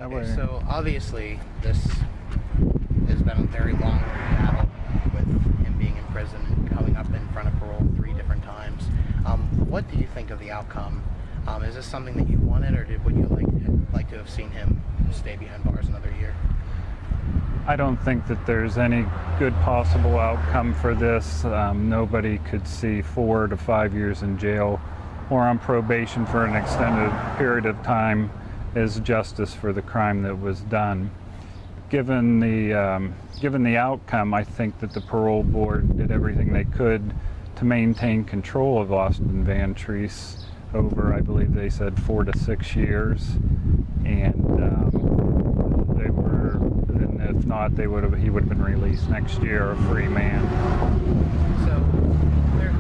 Okay, so obviously this has been a very long battle with him being in prison and coming up in front of parole 3 different times. What do you think of the outcome? Is this something that you wanted, or would you like to have seen him stay behind bars another year? I don't think that there's any good possible outcome for this. Nobody could see 4 to 5 years in jail or on probation for an extended period of time as justice for the crime that was done. Given the outcome, I think that the parole board did everything they could to maintain control of Austin Vantrease over, I believe they said, 4 to 6 years, and if not, he would have been released next year, a free man. So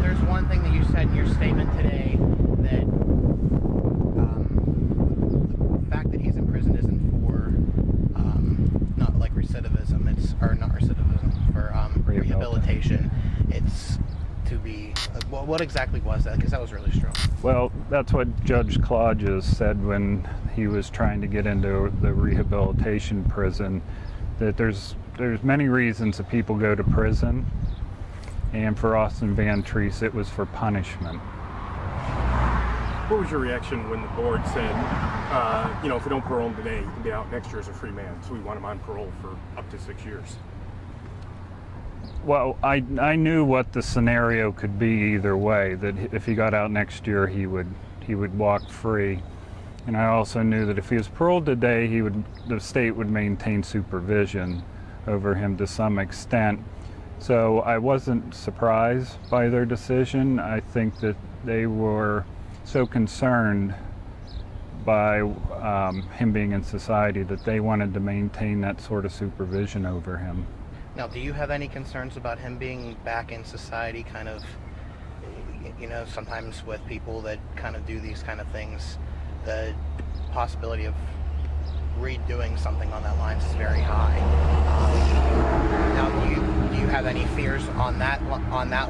there's one thing that you said in your statement today, that the fact that he's in prison isn't for not like recidivism, not recidivism, for rehabilitation. It's to be, what exactly was that? Because that was really strong. Well, that's what Judge Claudius said when he was trying to get into the rehabilitation prison, that there's many reasons that people go to prison, and for Austin Vantrease it was for punishment. What was your reaction when the board said, if we don't parole him today, he can be out next year as a free man, so we want him on parole for up to 6 years? Well, I knew what the scenario could be either way, that if he got out next year he would walk free. And I also knew that if he was paroled today, the state would maintain supervision over him to some extent. So I wasn't surprised by their decision. I think that they were so concerned by him being in society that they wanted to maintain that sort of supervision over him. Now, do you have any concerns about him being back in society, kind of, sometimes with people that kind of do these kind of things, the possibility of redoing something on that line is very high. Now, do you have any fears on that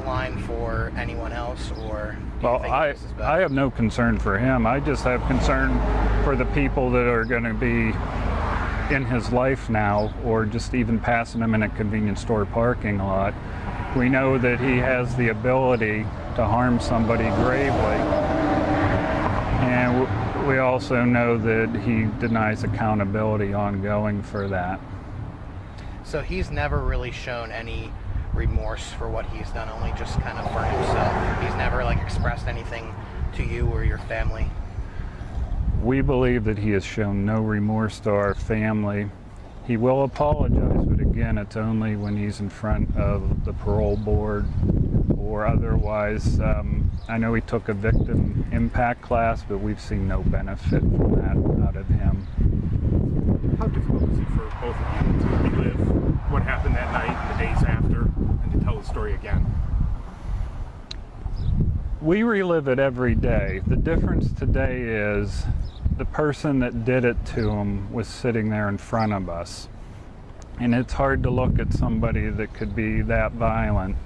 line for anyone else, or do you think this is better? I have no concern for him. I just have concern for the people that are going to be in his life now, or just even passing him in a convenience store parking lot. We know that he has the ability to harm somebody gravely, and we also know that he denies accountability ongoing for that. So he's never really shown any remorse for what he's done, only just kind of for himself. He's never expressed anything to you or your family. We believe that he has shown no remorse to our family. He will apologize, but again, it's only when he's in front of the parole board or otherwise. I know he took a victim impact class, but we've seen no benefit from that out of him. How difficult is it for both of you to relive what happened that night and the days after, and to tell the story again? We relive it every day. The difference today is the person that did it to him was sitting there in front of us. And it's hard to look at somebody that could be that violent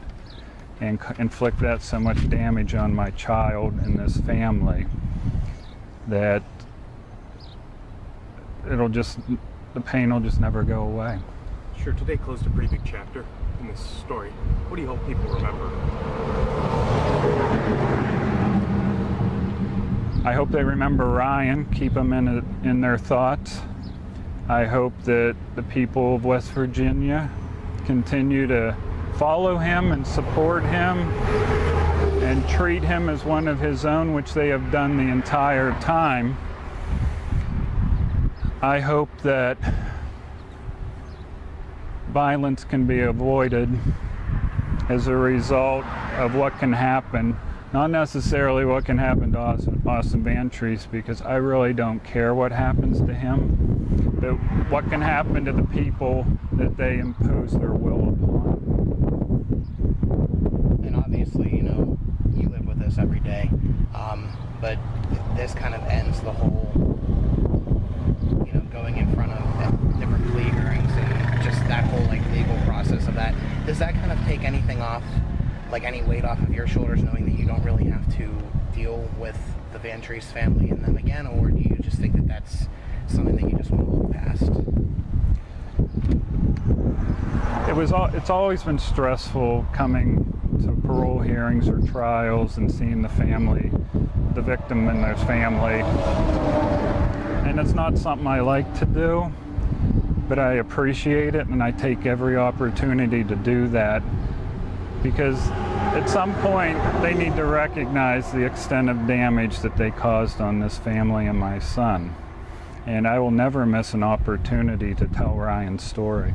and inflict that so much damage on my child and this family, that the pain will just never go away. Sure, today closed a pretty big chapter in this story. What do you hope people remember? I hope they remember Ryan, keep him in their thoughts. I hope that the people of West Virginia continue to follow him and support him and treat him as one of his own, which they have done the entire time. I hope that violence can be avoided as a result of what can happen. Not necessarily what can happen to Austin Vantrease, because I really don't care what happens to him, but what can happen to the people that they impose their will upon. And obviously, you live with this every day, but this kind of ends the whole, going in front of different plea hearings and just that whole legal process of that. Does that kind of take anything off, any weight off of your shoulders, knowing that you don't really have to deal with the Vantrease family and them again, or do you just think that something that you just want to look past? It's always been stressful coming to parole hearings or trials and seeing the family, the victim and their family. And it's not something I like to do, but I appreciate it, and I take every opportunity to do that, because at some point they need to recognize the extent of damage that they caused on this family and my son. And I will never miss an opportunity to tell Ryan's story.